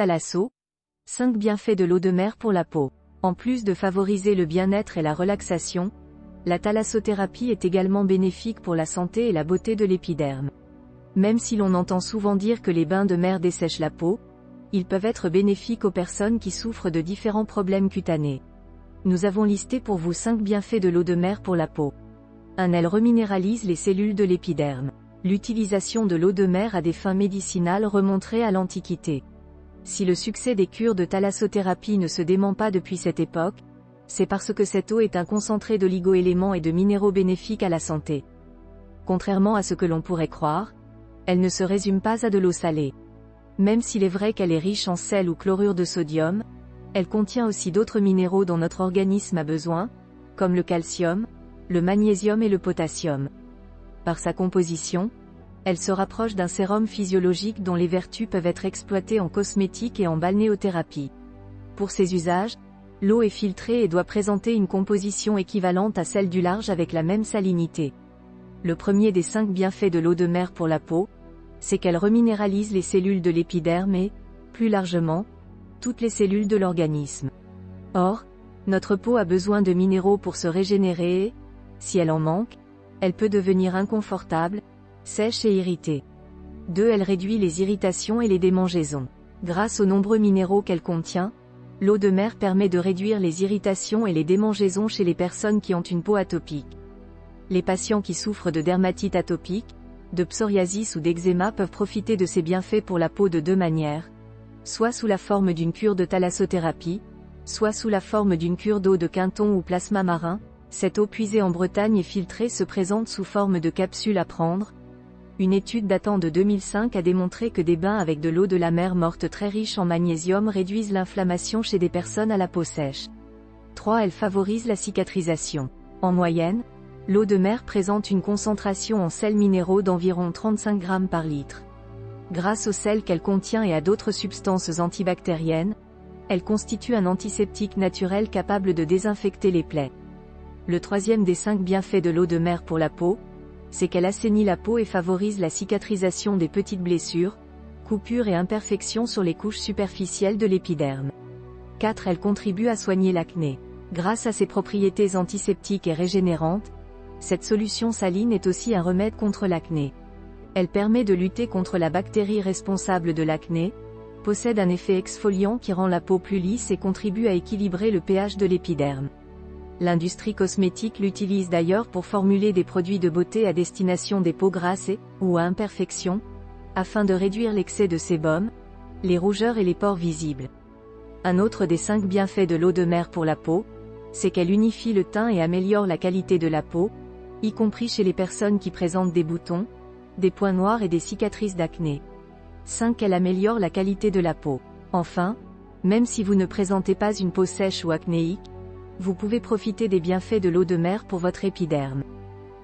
Thalasso. 5 bienfaits de l'eau de mer pour la peau. En plus de favoriser le bien-être et la relaxation, la thalassothérapie est également bénéfique pour la santé et la beauté de l'épiderme. Même si l'on entend souvent dire que les bains de mer dessèchent la peau, ils peuvent être bénéfiques aux personnes qui souffrent de différents problèmes cutanés. Nous avons listé pour vous 5 bienfaits de l'eau de mer pour la peau. 1. Elle reminéralise les cellules de l'épiderme. L'utilisation de l'eau de mer à des fins médicinales remonterait à l'Antiquité. Si le succès des cures de thalassothérapie ne se dément pas depuis cette époque, c'est parce que cette eau est un concentré d'oligo-éléments et de minéraux bénéfiques à la santé. Contrairement à ce que l'on pourrait croire, elle ne se résume pas à de l'eau salée. Même s'il est vrai qu'elle est riche en sel ou chlorure de sodium, elle contient aussi d'autres minéraux dont notre organisme a besoin, comme le calcium, le magnésium et le potassium. Par sa composition, elle se rapproche d'un sérum physiologique dont les vertus peuvent être exploitées en cosmétique et en balnéothérapie. Pour ces usages, l'eau est filtrée et doit présenter une composition équivalente à celle du large avec la même salinité. Le premier des 5 bienfaits de l'eau de mer pour la peau, c'est qu'elle reminéralise les cellules de l'épiderme et, plus largement, toutes les cellules de l'organisme. Or, notre peau a besoin de minéraux pour se régénérer et, si elle en manque, elle peut devenir inconfortable, sèche et irritée. 2. Elle réduit les irritations et les démangeaisons. Grâce aux nombreux minéraux qu'elle contient, l'eau de mer permet de réduire les irritations et les démangeaisons chez les personnes qui ont une peau atopique. Les patients qui souffrent de dermatite atopique, de psoriasis ou d'eczéma peuvent profiter de ces bienfaits pour la peau de 2 manières, soit sous la forme d'une cure de thalassothérapie, soit sous la forme d'une cure d'eau de Quinton ou plasma marin. Cette eau puisée en Bretagne et filtrée se présente sous forme de capsules à prendre. Une étude datant de 2005 a démontré que des bains avec de l'eau de la mer morte très riche en magnésium réduisent l'inflammation chez des personnes à la peau sèche. 3. Elle favorise la cicatrisation. En moyenne, l'eau de mer présente une concentration en sels minéraux d'environ 35 g par litre. Grâce au sel qu'elle contient et à d'autres substances antibactériennes, elle constitue un antiseptique naturel capable de désinfecter les plaies. Le troisième des 5 bienfaits de l'eau de mer pour la peau, c'est qu'elle assainit la peau et favorise la cicatrisation des petites blessures, coupures et imperfections sur les couches superficielles de l'épiderme. 4. Elle contribue à soigner l'acné. Grâce à ses propriétés antiseptiques et régénérantes, cette solution saline est aussi un remède contre l'acné. Elle permet de lutter contre la bactérie responsable de l'acné, possède un effet exfoliant qui rend la peau plus lisse et contribue à équilibrer le pH de l'épiderme. L'industrie cosmétique l'utilise d'ailleurs pour formuler des produits de beauté à destination des peaux grasses ou à imperfection, afin de réduire l'excès de sébum, les rougeurs et les pores visibles. Un autre des 5 bienfaits de l'eau de mer pour la peau, c'est qu'elle unifie le teint et améliore la qualité de la peau, y compris chez les personnes qui présentent des boutons, des points noirs et des cicatrices d'acné. 5. Elle améliore la qualité de la peau. Enfin, même si vous ne présentez pas une peau sèche ou acnéique, vous pouvez profiter des bienfaits de l'eau de mer pour votre épiderme.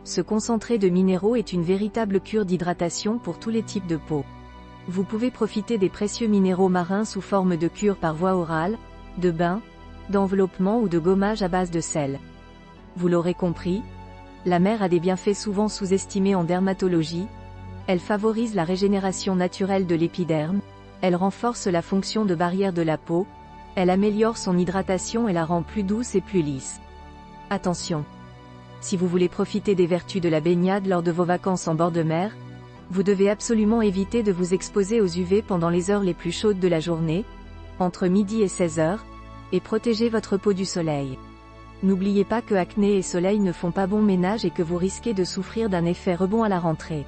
Ce concentré de minéraux est une véritable cure d'hydratation pour tous les types de peau. Vous pouvez profiter des précieux minéraux marins sous forme de cure par voie orale, de bain, d'enveloppement ou de gommage à base de sel. Vous l'aurez compris, la mer a des bienfaits souvent sous-estimés en dermatologie. Elle favorise la régénération naturelle de l'épiderme, elle renforce la fonction de barrière de la peau, elle améliore son hydratation et la rend plus douce et plus lisse. Attention! Si vous voulez profiter des vertus de la baignade lors de vos vacances en bord de mer, vous devez absolument éviter de vous exposer aux UV pendant les heures les plus chaudes de la journée, entre midi et 16 h, et protéger votre peau du soleil. N'oubliez pas que acné et soleil ne font pas bon ménage et que vous risquez de souffrir d'un effet rebond à la rentrée.